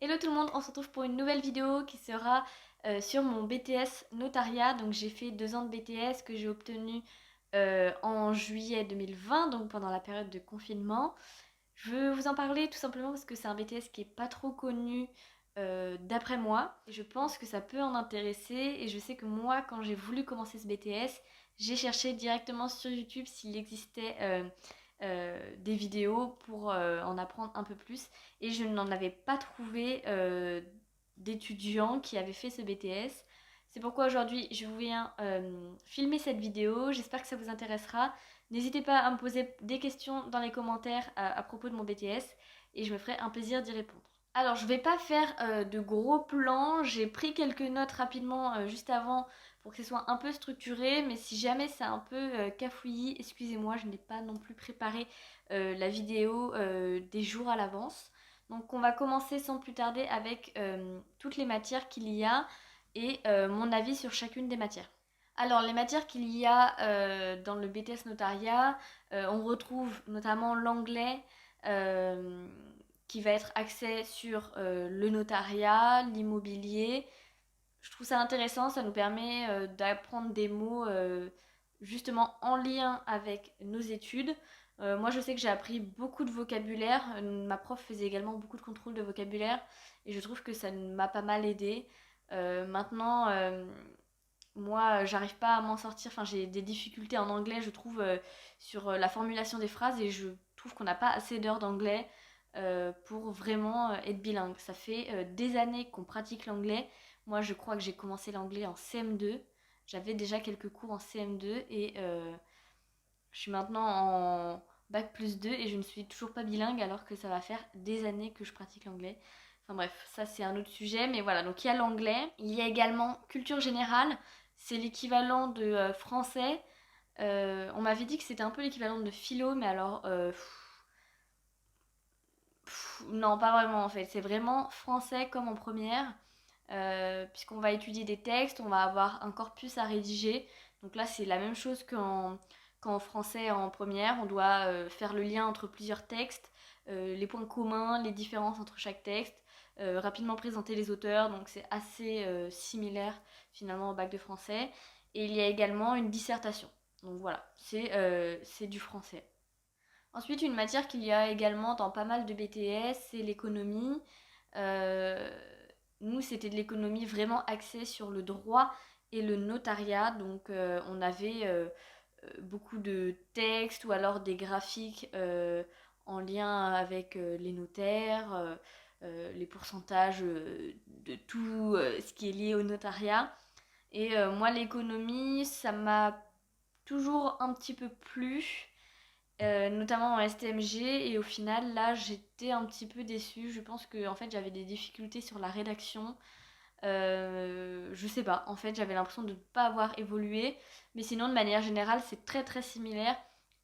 Hello tout le monde, on se retrouve pour une nouvelle vidéo qui sera sur mon BTS Notariat. Donc j'ai fait 2 ans de BTS que j'ai obtenu en juillet 2020, donc pendant la période de confinement. Je veux vous en parler tout simplement parce que c'est un BTS qui est pas trop connu d'après moi. Et je pense que ça peut en intéresser et je sais que moi quand j'ai voulu commencer ce BTS, j'ai cherché directement sur YouTube s'il existait des vidéos pour en apprendre un peu plus et je n'en avais pas trouvé d'étudiants qui avaient fait ce BTS. C'est pourquoi aujourd'hui je viens filmer cette vidéo, j'espère que ça vous intéressera. N'hésitez pas à me poser des questions dans les commentaires à propos de mon BTS et je me ferai un plaisir d'y répondre. Alors je vais pas faire de gros plans, j'ai pris quelques notes rapidement juste avant pour que ce soit un peu structuré, mais si jamais c'est un peu cafouillis, excusez-moi, je n'ai pas non plus préparé la vidéo des jours à l'avance. Donc on va commencer sans plus tarder avec toutes les matières qu'il y a et mon avis sur chacune des matières. Alors les matières qu'il y a dans le BTS Notariat, on retrouve notamment l'anglais qui va être axé sur le notariat, l'immobilier. Je trouve ça intéressant, ça nous permet d'apprendre des mots justement en lien avec nos études. Moi, je sais que j'ai appris beaucoup de vocabulaire. Ma prof faisait également beaucoup de contrôle de vocabulaire et je trouve que ça m'a pas mal aidé. Maintenant, moi, j'arrive pas à m'en sortir. Enfin, j'ai des difficultés en anglais, je trouve, sur la formulation des phrases et je trouve qu'on n'a pas assez d'heures d'anglais pour vraiment être bilingue. Ça fait des années qu'on pratique l'anglais. Moi, je crois que j'ai commencé l'anglais en CM2. J'avais déjà quelques cours en CM2 et je suis maintenant en bac plus 2 et je ne suis toujours pas bilingue alors que ça va faire des années que je pratique l'anglais. Enfin bref, ça c'est un autre sujet, mais voilà, donc il y a l'anglais. Il y a également culture générale, c'est l'équivalent de français. On m'avait dit que c'était un peu l'équivalent de philo, mais alors non, pas vraiment en fait. C'est vraiment français comme en première, puisqu'on va étudier des textes, on va avoir un corpus à rédiger. Donc là, c'est la même chose qu'en français en première. On doit faire le lien entre plusieurs textes, les points communs, les différences entre chaque texte, rapidement présenter les auteurs. Donc c'est assez similaire finalement au bac de français. Et il y a également une dissertation. Donc voilà, c'est du français. Ensuite, une matière qu'il y a également dans pas mal de BTS, c'est l'économie. Euh, Nous, c'était de l'économie vraiment axée sur le droit et le notariat. Donc, on avait beaucoup de textes ou alors des graphiques en lien avec les notaires, les pourcentages de tout ce qui est lié au notariat. Et moi, l'économie, ça m'a toujours un petit peu plu, notamment en STMG, et au final là j'étais un petit peu déçue. Je pense que en fait j'avais des difficultés sur la rédaction. Je sais pas, en fait j'avais l'impression de ne pas avoir évolué, mais sinon de manière générale c'est très très similaire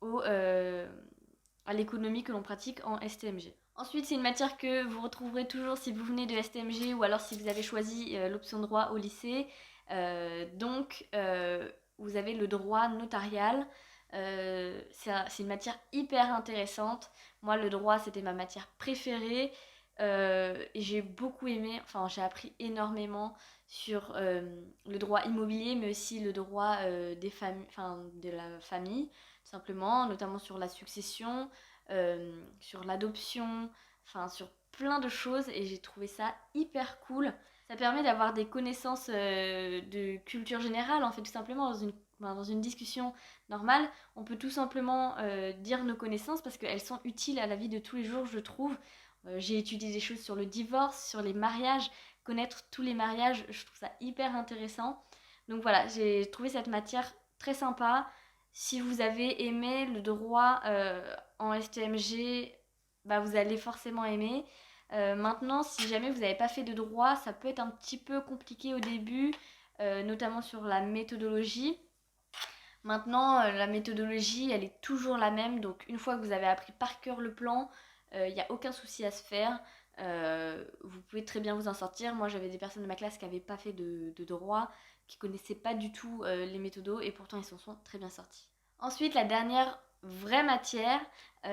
à l'économie que l'on pratique en STMG. Ensuite, c'est une matière que vous retrouverez toujours si vous venez de STMG ou alors si vous avez choisi l'option droit au lycée. Vous avez le droit notarial. C'est une matière hyper intéressante. Moi, le droit, c'était ma matière préférée. Et j'ai beaucoup aimé, enfin, j'ai appris énormément sur le droit immobilier, mais aussi le droit des familles, enfin, de la famille, tout simplement, notamment sur la succession, sur l'adoption, enfin, sur plein de choses. Et j'ai trouvé ça hyper cool. Ça permet d'avoir des connaissances de culture générale, en fait, tout simplement, dans une discussion normale. On peut tout simplement dire nos connaissances parce qu'elles sont utiles à la vie de tous les jours, je trouve. J'ai étudié des choses sur le divorce, sur les mariages, connaître tous les mariages, je trouve ça hyper intéressant. Donc voilà, j'ai trouvé cette matière très sympa. Si vous avez aimé le droit en STMG, bah vous allez forcément aimer. Maintenant, si jamais vous n'avez pas fait de droit, ça peut être un petit peu compliqué au début, notamment sur la méthodologie. Maintenant, la méthodologie, elle est toujours la même. Donc, une fois que vous avez appris par cœur le plan, il n'y a aucun souci à se faire. Vous pouvez très bien vous en sortir. Moi, j'avais des personnes de ma classe qui n'avaient pas fait de droit, qui connaissaient pas du tout les méthodos, et pourtant ils s'en sont très bien sortis. Ensuite, la dernière vraie matière,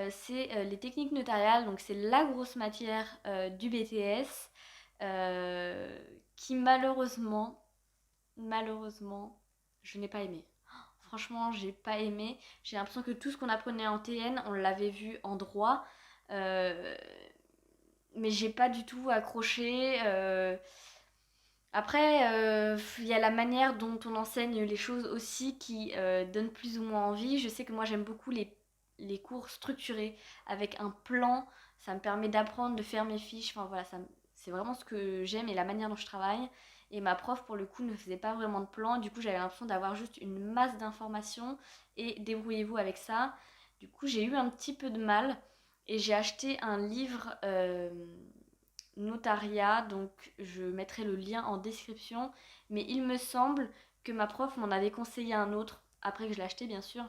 c'est les techniques notariales. Donc, c'est la grosse matière du BTS. qui malheureusement, je n'ai pas aimé. Franchement, j'ai pas aimé. J'ai l'impression que tout ce qu'on apprenait en TN, on l'avait vu en droit. Euh, mais j'ai pas du tout accroché. Après, il y a la manière dont on enseigne les choses aussi qui donne plus ou moins envie. Je sais que moi j'aime beaucoup les cours structurés avec un plan. Ça me permet d'apprendre, de faire mes fiches. Enfin voilà, c'est vraiment ce que j'aime et la manière dont je travaille. Et ma prof, pour le coup, ne faisait pas vraiment de plan. Du coup, j'avais l'impression d'avoir juste une masse d'informations et débrouillez-vous avec ça. Du coup, j'ai eu un petit peu de mal et j'ai acheté un livre notariat, donc je mettrai le lien en description. Mais il me semble que ma prof m'en avait conseillé un autre, après que je l'ai acheté bien sûr.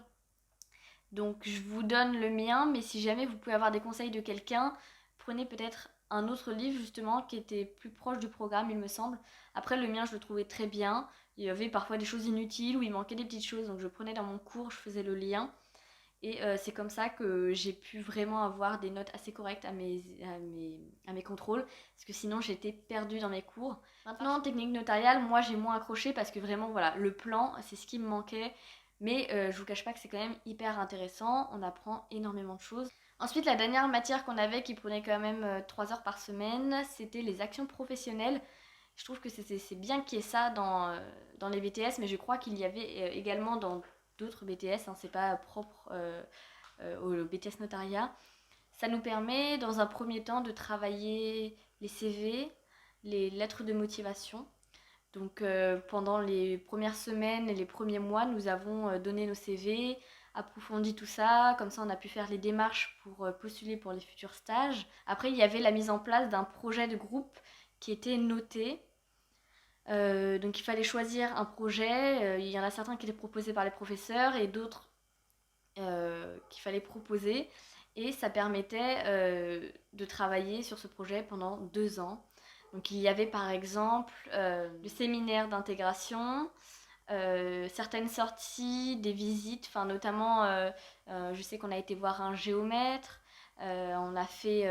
Donc je vous donne le mien, mais si jamais vous pouvez avoir des conseils de quelqu'un, prenez peut-être un autre livre justement qui était plus proche du programme, il me semble. Après le mien, je le trouvais très bien. Il y avait parfois des choses inutiles ou il manquait des petites choses, donc je prenais dans mon cours, je faisais le lien. Et c'est comme ça que j'ai pu vraiment avoir des notes assez correctes à mes contrôles, parce que sinon j'étais perdue dans mes cours. Maintenant, technique notariale, moi j'ai moins accroché parce que vraiment, voilà, le plan, c'est ce qui me manquait. Mais je vous cache pas que c'est quand même hyper intéressant, on apprend énormément de choses. Ensuite, la dernière matière qu'on avait qui prenait quand même 3 heures par semaine, c'était les actions professionnelles. Je trouve que c'est bien qu'il y ait ça dans les BTS, mais je crois qu'il y avait également dans d'autres BTS, hein, c'est pas propre au BTS notariat. Ça nous permet dans un premier temps de travailler les CV, les lettres de motivation. Donc pendant les premières semaines et les premiers mois, nous avons donné nos CV, approfondi tout ça, comme ça on a pu faire les démarches pour postuler pour les futurs stages. Après il y avait la mise en place d'un projet de groupe qui était noté. Donc il fallait choisir un projet, il y en a certains qui étaient proposés par les professeurs et d'autres qu'il fallait proposer. Et ça permettait de travailler sur ce projet pendant 2 ans. Donc il y avait par exemple le séminaire d'intégration, certaines sorties, des visites, enfin notamment je sais qu'on a été voir un géomètre, on a fait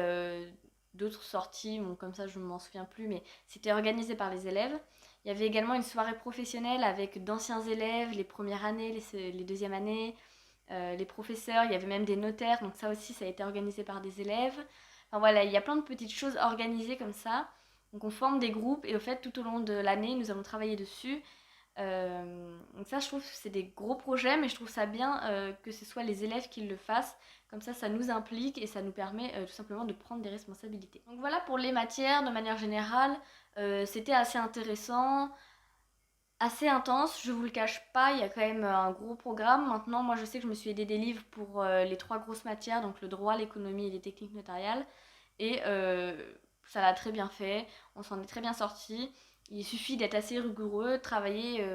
d'autres sorties, bon comme ça je ne m'en souviens plus, mais c'était organisé par les élèves. Il y avait également une soirée professionnelle avec d'anciens élèves, les premières années, les deuxièmes années, les professeurs, il y avait même des notaires, donc ça aussi ça a été organisé par des élèves. Enfin voilà, il y a plein de petites choses organisées comme ça. Donc on forme des groupes et au fait tout au long de l'année nous allons travailler dessus. Donc ça je trouve que c'est des gros projets, mais je trouve ça bien que ce soit les élèves qui le fassent. Comme ça nous implique et ça nous permet tout simplement de prendre des responsabilités. Donc voilà pour les matières de manière générale. C'était assez intéressant, assez intense, je vous le cache pas, il y a quand même un gros programme. Maintenant, moi je sais que je me suis aidée des livres pour les 3 grosses matières, donc le droit, l'économie et les techniques notariales. Et ça l'a très bien fait, on s'en est très bien sorti. Il suffit d'être assez rigoureux, de travailler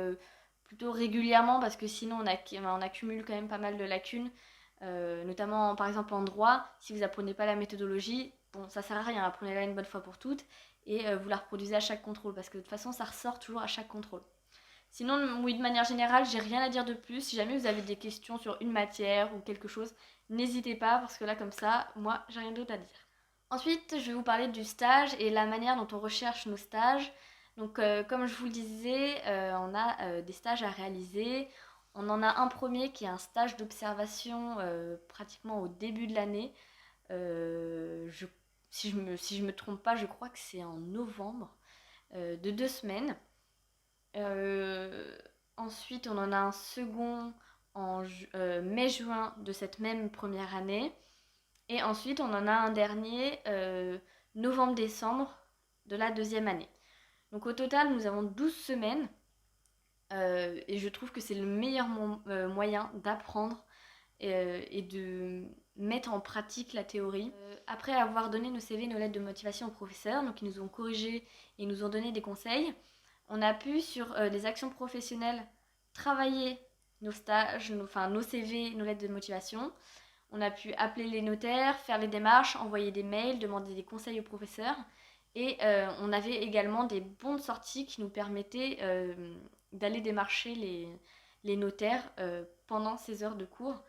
plutôt régulièrement parce que sinon on accumule quand même pas mal de lacunes. Notamment par exemple en droit, si vous apprenez pas la méthodologie, bon ça sert à rien, apprenez-la une bonne fois pour toutes et vous la reproduisez à chaque contrôle parce que de toute façon ça ressort toujours à chaque contrôle. Sinon, oui, de manière générale, j'ai rien à dire de plus. Si jamais vous avez des questions sur une matière ou quelque chose, n'hésitez pas parce que là, comme ça, moi, j'ai rien d'autre à dire. Ensuite, je vais vous parler du stage et la manière dont on recherche nos stages. Donc, comme je vous le disais, on a des stages à réaliser. On en a un premier qui est un stage d'observation pratiquement au début de l'année. Si je me trompe pas, je crois que c'est en novembre, de 2 semaines. Euh, Ensuite, on en a un second en mai-juin de cette même première année. Et ensuite, on en a un dernier novembre-décembre de la deuxième année. Donc au total, nous avons 12 semaines. Et je trouve que c'est le meilleur moyen d'apprendre et de mettre en pratique la théorie. Après avoir donné nos CV, nos lettres de motivation aux professeurs, donc ils nous ont corrigé et nous ont donné des conseils, on a pu sur les actions professionnelles travailler nos stages, nos CV, nos lettres de motivation. On a pu appeler les notaires, faire les démarches, envoyer des mails, demander des conseils aux professeurs. Et on avait également des bons de sortie qui nous permettaient d'aller démarcher les notaires pendant ces heures de cours.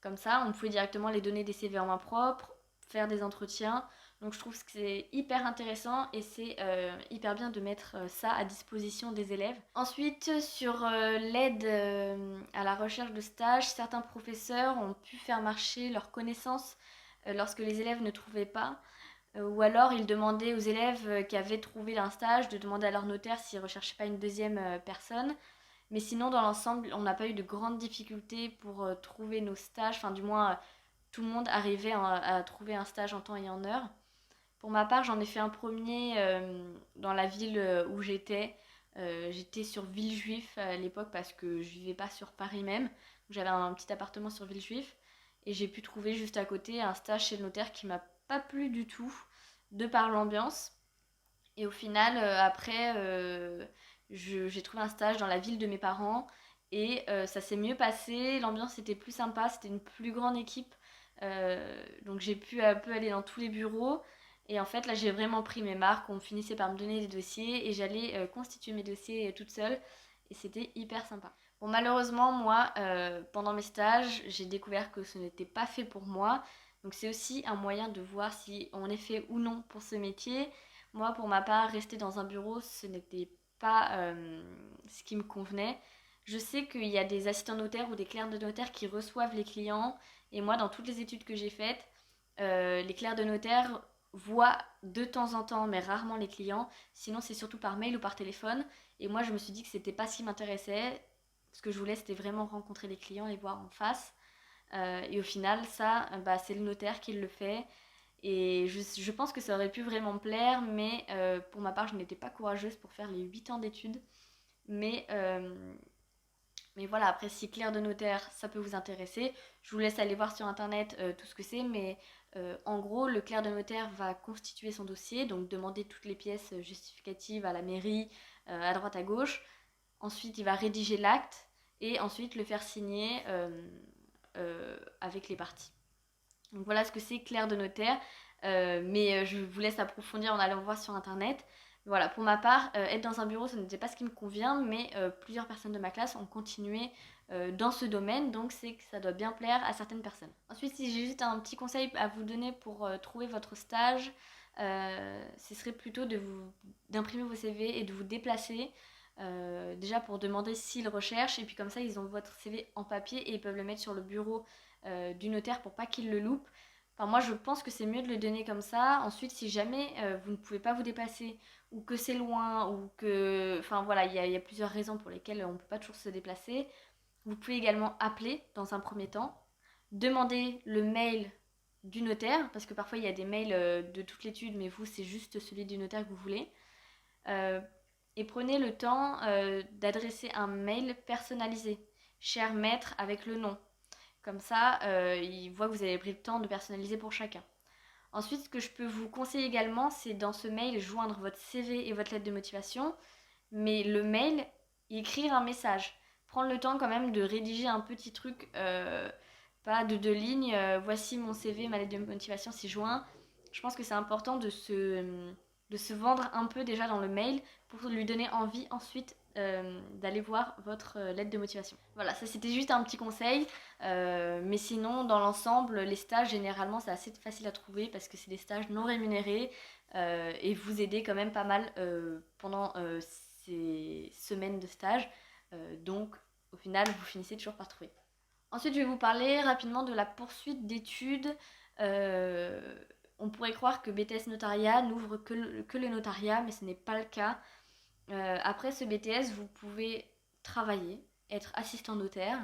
Comme ça, on pouvait directement les donner des CV en main propre, faire des entretiens. Donc je trouve que c'est hyper intéressant et c'est hyper bien de mettre ça à disposition des élèves. Ensuite, sur l'aide à la recherche de stage, certains professeurs ont pu faire marcher leurs connaissances lorsque les élèves ne trouvaient pas. Ou alors ils demandaient aux élèves qui avaient trouvé un stage de demander à leur notaire s'ils ne recherchaient pas une deuxième personne. Mais sinon, dans l'ensemble, on n'a pas eu de grandes difficultés pour trouver nos stages. Enfin, du moins, tout le monde arrivait à trouver un stage en temps et en heure. Pour ma part, j'en ai fait un premier dans la ville où j'étais. J'étais sur Villejuif à l'époque parce que je vivais pas sur Paris même. J'avais un petit appartement sur Villejuif et j'ai pu trouver juste à côté un stage chez le notaire qui m'a pas plu du tout de par l'ambiance. Et au final, après, j'ai trouvé un stage dans la ville de mes parents et ça s'est mieux passé. L'ambiance était plus sympa, c'était une plus grande équipe. Donc j'ai pu un peu aller dans tous les bureaux. Et en fait, là, j'ai vraiment pris mes marques. On finissait par me donner des dossiers et j'allais constituer mes dossiers toute seule. Et c'était hyper sympa. Bon, malheureusement, moi, pendant mes stages, j'ai découvert que ce n'était pas fait pour moi. Donc c'est aussi un moyen de voir si on est fait ou non pour ce métier. Moi, pour ma part, rester dans un bureau, ce n'était pas ce qui me convenait. Je sais qu'il y a des assistants notaires ou des clercs de notaire qui reçoivent les clients. Et moi, dans toutes les études que j'ai faites, les clercs de notaire voient de temps en temps, mais rarement les clients. Sinon, c'est surtout par mail ou par téléphone. Et moi, je me suis dit que c'était pas ce qui m'intéressait. Ce que je voulais, c'était vraiment rencontrer les clients, les voir en face. Et au final, ça, bah, c'est le notaire qui le fait. Et je pense que ça aurait pu vraiment me plaire, mais pour ma part, je n'étais pas courageuse pour faire les 8 ans d'études. Mais, euh, mais voilà, après, si clerc de notaire, ça peut vous intéresser, je vous laisse aller voir sur internet tout ce que c'est, mais en gros, le clerc de notaire va constituer son dossier, donc demander toutes les pièces justificatives à la mairie, à droite à gauche. Ensuite, il va rédiger l'acte et ensuite le faire signer avec les parties. Donc voilà ce que c'est clerc de notaire. Mais je vous laisse approfondir en allant voir sur internet. Voilà, pour ma part, être dans un bureau, ce n'était pas ce qui me convient, mais plusieurs personnes de ma classe ont continué dans ce domaine, donc c'est que ça doit bien plaire à certaines personnes. Ensuite, si j'ai juste un petit conseil à vous donner pour trouver votre stage, ce serait plutôt d'imprimer vos CV et de vous déplacer. Déjà pour demander s'ils recherchent, et puis comme ça ils ont votre CV en papier et ils peuvent le mettre sur le bureau du notaire pour pas qu'il le loupe. Enfin, moi, je pense que c'est mieux de le donner comme ça. Ensuite, si jamais vous ne pouvez pas vous déplacer, ou que c'est loin, ou que... Enfin, voilà, il y a plusieurs raisons pour lesquelles on ne peut pas toujours se déplacer. Vous pouvez également appeler dans un premier temps, demander le mail du notaire, parce que parfois il y a des mails de toute l'étude, mais vous, c'est juste celui du notaire que vous voulez. Euh, et prenez le temps d'adresser un mail personnalisé. Cher maître, avec le nom. Comme ça, il voit que vous avez pris le temps de personnaliser pour chacun. Ensuite, ce que je peux vous conseiller également, c'est dans ce mail joindre votre CV et votre lettre de motivation, mais le mail, écrire un message. Prendre le temps quand même de rédiger un petit truc, pas de 2 lignes, voici mon CV, ma lettre de motivation si joint. Je pense que c'est important de se vendre un peu déjà dans le mail pour lui donner envie ensuite d'aller voir votre lettre de motivation. Voilà, ça c'était juste un petit conseil. Mais sinon, dans l'ensemble, les stages, généralement, c'est assez facile à trouver parce que c'est des stages non rémunérés et vous aidez quand même pas mal pendant ces semaines de stage. Donc, au final, vous finissez toujours par trouver. Ensuite, je vais vous parler rapidement de la poursuite d'études. Euh, on pourrait croire que BTS Notariat n'ouvre que le notariat, mais ce n'est pas le cas. Après ce BTS, vous pouvez travailler, être assistant notaire.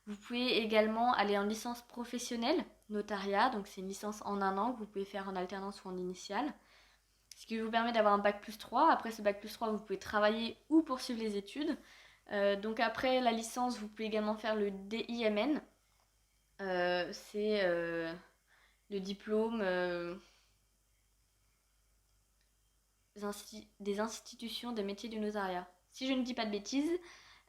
Vous pouvez également aller en licence professionnelle, notariat, donc c'est une licence en 1 an que vous pouvez faire en alternance ou en initiale. Ce qui vous permet d'avoir un bac plus 3. Après ce bac plus 3, vous pouvez travailler ou poursuivre les études. Donc après la licence, vous pouvez également faire le DIMN. C'est le diplôme des institutions des métiers du notariat. Si je ne dis pas de bêtises,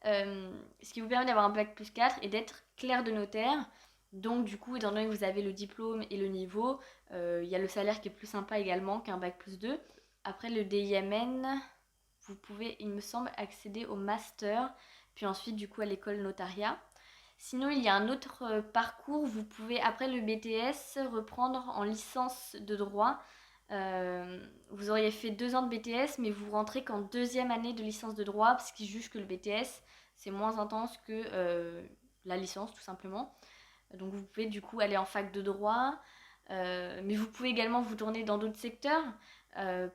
ce qui vous permet d'avoir un bac plus 4 et d'être clerc de notaire. Donc du coup, étant donné que vous avez le diplôme et le niveau, il y a le salaire qui est plus sympa également qu'un bac plus 2. Après le DIMN, vous pouvez, il me semble, accéder au master, puis ensuite du coup à l'école notariat. Sinon, il y a un autre parcours, vous pouvez après le BTS reprendre en licence de droit Vous auriez fait 2 ans de BTS, mais vous rentrez qu'en 2e année de licence de droit, parce qu'ils jugent que le BTS, c'est moins intense que la licence, tout simplement. Donc vous pouvez du coup aller en fac de droit, mais vous pouvez également vous tourner dans d'autres secteurs.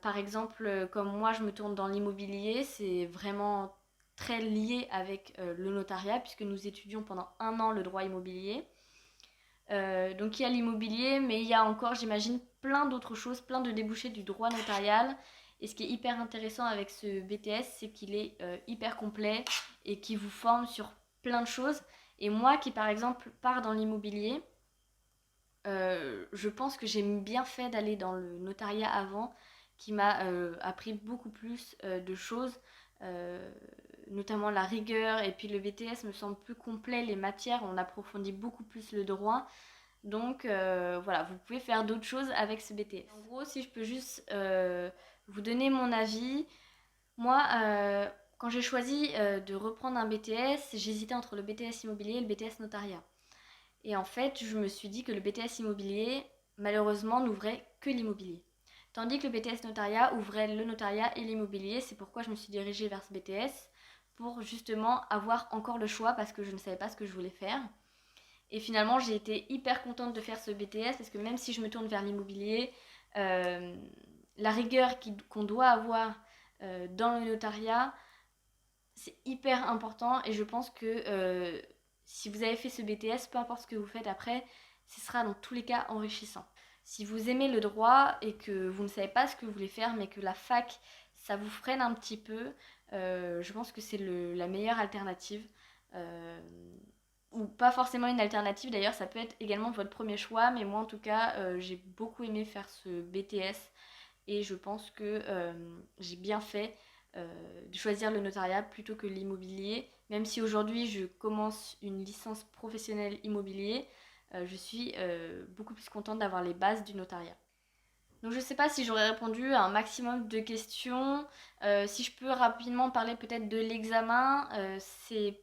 Par exemple, comme moi, je me tourne dans l'immobilier, c'est vraiment très lié avec le notariat, puisque nous étudions pendant 1 an le droit immobilier. Donc il y a l'immobilier, mais il y a encore, j'imagine, plein d'autres choses, plein de débouchés du droit notarial. Et ce qui est hyper intéressant avec ce BTS, c'est qu'il est hyper complet et qui vous forme sur plein de choses. Et moi qui, par exemple, pars dans l'immobilier, je pense que j'ai bien fait d'aller dans le notariat avant, qui m'a appris beaucoup plus de choses, euh, notamment la rigueur. Et puis le BTS me semble plus complet, les matières, on approfondit beaucoup plus le droit. Donc voilà, vous pouvez faire d'autres choses avec ce BTS. En gros, si je peux juste vous donner mon avis, moi, quand j'ai choisi de reprendre un BTS, j'hésitais entre le BTS immobilier et le BTS notariat. Et en fait, je me suis dit que le BTS immobilier, malheureusement, n'ouvrait que l'immobilier. Tandis que le BTS notariat ouvrait le notariat et l'immobilier. C'est pourquoi je me suis dirigée vers ce BTS, pour justement avoir encore le choix, parce que je ne savais pas ce que je voulais faire. Et finalement, j'ai été hyper contente de faire ce BTS, parce que même si je me tourne vers l'immobilier, euh, la rigueur qu'on doit avoir dans le notariat, c'est hyper important. Et je pense que si vous avez fait ce BTS, peu importe ce que vous faites après, ce sera dans tous les cas enrichissant. Si vous aimez le droit et que vous ne savez pas ce que vous voulez faire, mais que la fac, ça vous freine un petit peu, je pense que c'est la meilleure alternative. Euh, ou pas forcément une alternative, d'ailleurs ça peut être également votre premier choix, mais moi en tout cas j'ai beaucoup aimé faire ce BTS et je pense que j'ai bien fait de choisir le notariat plutôt que l'immobilier. Même si aujourd'hui je commence une licence professionnelle immobilier, je suis beaucoup plus contente d'avoir les bases du notariat. Donc je ne sais pas si j'aurais répondu à un maximum de questions. Si je peux rapidement parler peut-être de l'examen, c'est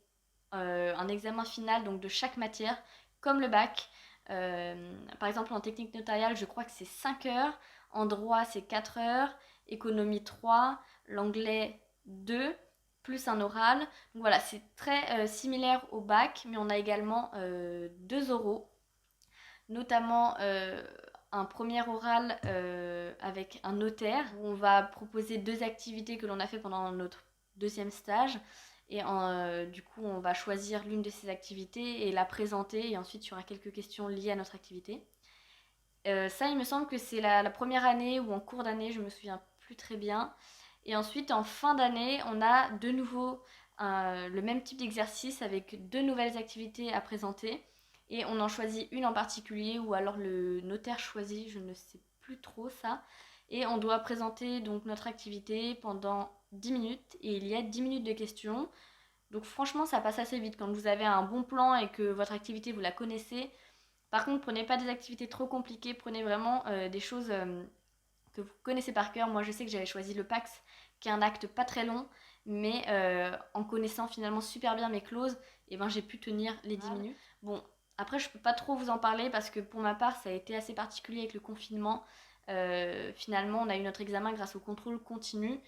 un examen final donc de chaque matière, comme le bac. Par exemple en technique notariale, je crois que c'est 5 heures, en droit c'est 4 heures, économie 3, l'anglais 2, plus un oral. Donc voilà, c'est très similaire au bac, mais on a également 2 oraux, notamment un premier oral avec un notaire où on va proposer 2 activités que l'on a fait pendant notre 2e stage. Et du coup, on va choisir l'une de ces activités et la présenter. Et ensuite, il y aura quelques questions liées à notre activité. Ça, il me semble que c'est la première année ou en cours d'année, je me souviens plus très bien. Et ensuite, en fin d'année, on a de nouveau le même type d'exercice avec 2 nouvelles activités à présenter. Et on en choisit une en particulier, ou alors le notaire choisit, je ne sais plus trop ça. Et on doit présenter donc notre activité pendant 10 minutes. Et il y a 10 minutes de questions. Donc franchement, ça passe assez vite. Quand vous avez un bon plan et que votre activité, vous la connaissez. Par contre, prenez pas des activités trop compliquées. Prenez vraiment des choses que vous connaissez par cœur. Moi, je sais que j'avais choisi le PAX, qui est un acte pas très long, mais en connaissant finalement super bien mes clauses, et ben, j'ai pu tenir les 10 minutes. Bon, après, je peux pas trop vous en parler parce que pour ma part, ça a été assez particulier avec le confinement. Finalement, on a eu notre examen grâce au contrôle continu.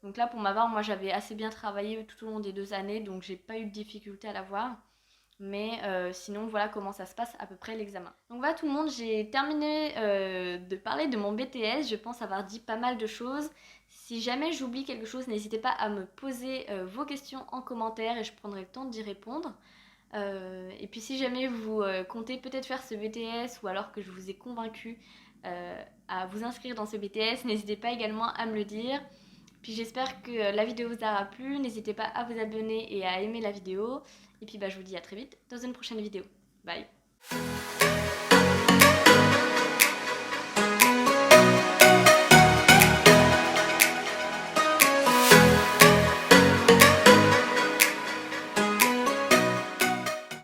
Donc là, pour ma part, moi, j'avais assez bien travaillé tout au long des 2 années, donc j'ai pas eu de difficulté à l'avoir. Mais sinon, voilà comment ça se passe à peu près l'examen. Donc voilà tout le monde, j'ai terminé de parler de mon BTS. Je pense avoir dit pas mal de choses. Si jamais j'oublie quelque chose, n'hésitez pas à me poser vos questions en commentaire et je prendrai le temps d'y répondre. Et puis si jamais vous comptez peut-être faire ce BTS ou alors que je vous ai convaincu à vous inscrire dans ce BTS, n'hésitez pas également à me le dire. Puis j'espère que la vidéo vous aura plu. N'hésitez pas à vous abonner et à aimer la vidéo. Et puis bah, je vous dis à très vite dans une prochaine vidéo. Bye!